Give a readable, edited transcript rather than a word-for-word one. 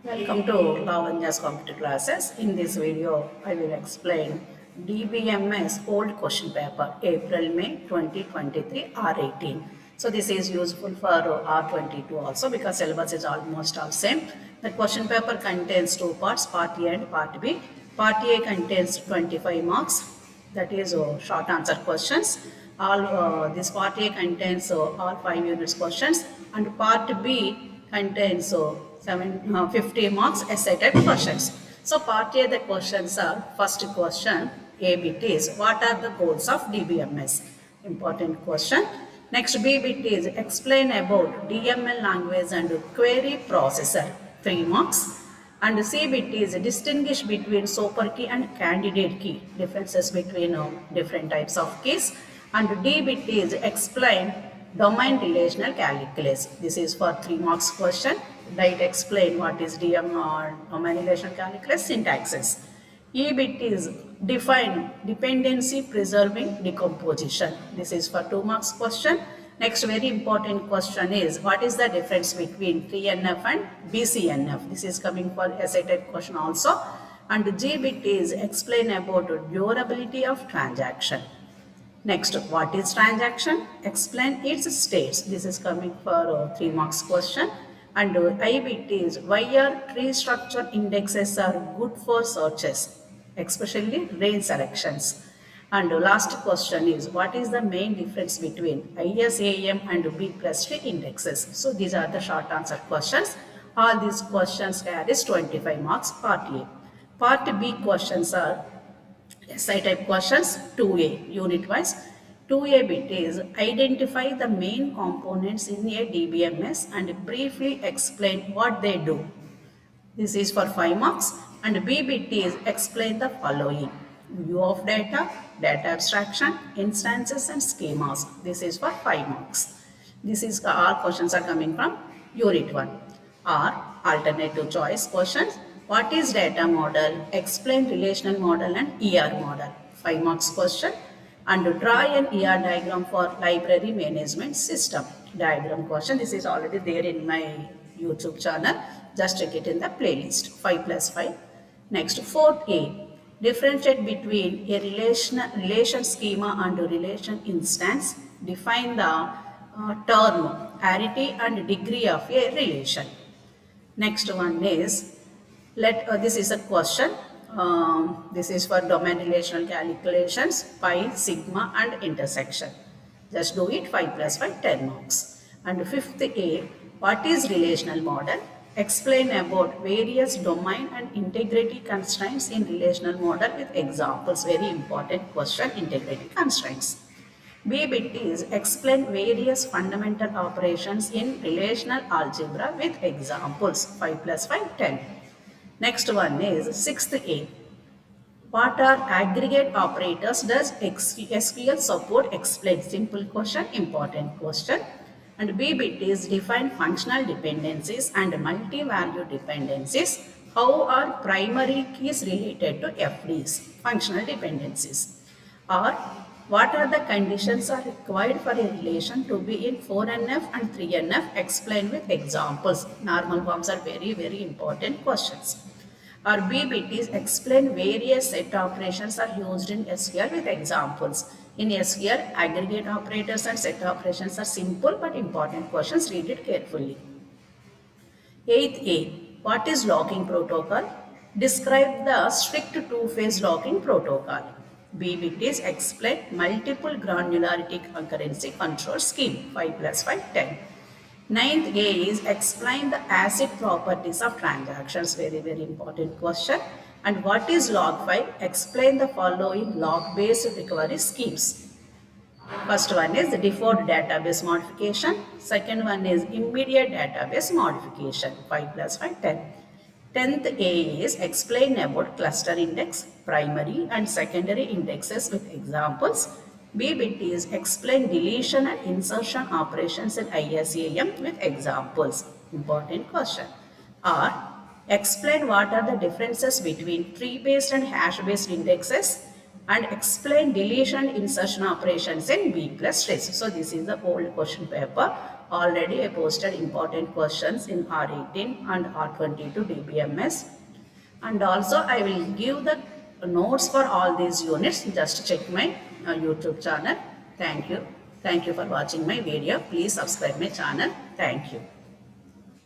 Welcome to Lavanya's computer classes. In this video, I will explain DBMS old question paper, April-May 2023 R18. So this is useful for R22 also because syllabus is almost all same. The question paper contains two parts, part A and part B. Part A contains 25 marks, that is short answer questions. This part A contains all 5 units questions, and part B contains 50 marks essay type questions. So part A, the questions are: first question, A bit is what are the goals of DBMS? Important question. Next, B bit is explain about DML language and query processor, 3 marks. And C bit is distinguish between super key and candidate key, differences between different types of keys. And D bit is explain domain relational calculus. This is for 3 marks question. Right, explain what is DM or domain relational calculus, syntaxes. E bit is define dependency preserving decomposition. This is for 2 marks question. Next very important question is what is the difference between 3NF and BCNF. This is coming for essay type question also. And G bit is explain about durability of transaction. Next, what is transaction? Explain its states. This is coming for 3 marks question. And I bit is why are tree structure indexes are good for searches, especially range selections. And last question is what is the main difference between ISAM and B plus tree indexes? So these are the short answer questions. All these questions carries 25 marks, part A. Part B questions are essay type questions, 2A, unit wise. 2A bit is identify the main components in a DBMS and briefly explain what they do. This is for 5 marks. And B bit is explain the following: view of data, data abstraction, instances and schemas. This is for 5 marks. This is all questions are coming from unit 1. Or alternative choice questions. What is data model? Explain relational model and ER model. 5 marks question. And draw an ER diagram for library management system. Diagram question. This is already there in my YouTube channel. Just check it in the playlist. 5 plus 5. Next, 4A. Differentiate between a relation schema and a relation instance. Define the term, arity and degree of a relation. Next one is this is a question. This is for domain relational calculations, pi, sigma and intersection. Just do it. 5 plus 5, 10 marks. And 5th A, what is relational model? Explain about various domain and integrity constraints in relational model with examples. Very important question, integrity constraints. B bit is explain various fundamental operations in relational algebra with examples. 5 plus 5, 10. Next one is 6th A. What are aggregate operators? Does SQL support? Explain. Simple question, important question. And B bit is define functional dependencies and multi-value dependencies. How are primary keys related to FDs? Functional dependencies. Or what are the conditions are required for a relation to be in 4NF and 3NF? Explain with examples. Normal forms are very, very important questions. Or B bit is explain various set operations are used in SQL with examples. In SQL, aggregate operators and set operations are simple but important questions. Read it carefully. 8th A. What is locking protocol? Describe the strict two-phase locking protocol. B bit is explain multiple granularity concurrency control scheme. 5 plus 5, 10. 9th A is explain the ACID properties of transactions. Very, very important question. And what is log file? Explain the following log-based recovery schemes. First one is the default database modification. Second one is immediate database modification. 5 plus 5, 10. 10th A is explain about cluster index, primary and secondary indexes with examples. B bit is explain deletion and insertion operations in ISAM with examples. Important question. Or explain what are the differences between tree-based and hash-based indexes and explain deletion and insertion operations in B plus trees. So this is the old question paper. Already I posted important questions in R18 and R22 DBMS. And also I will give the notes for all these units. Just check my YouTube channel. Thank you. Thank you for watching my video. Please subscribe my channel. Thank you.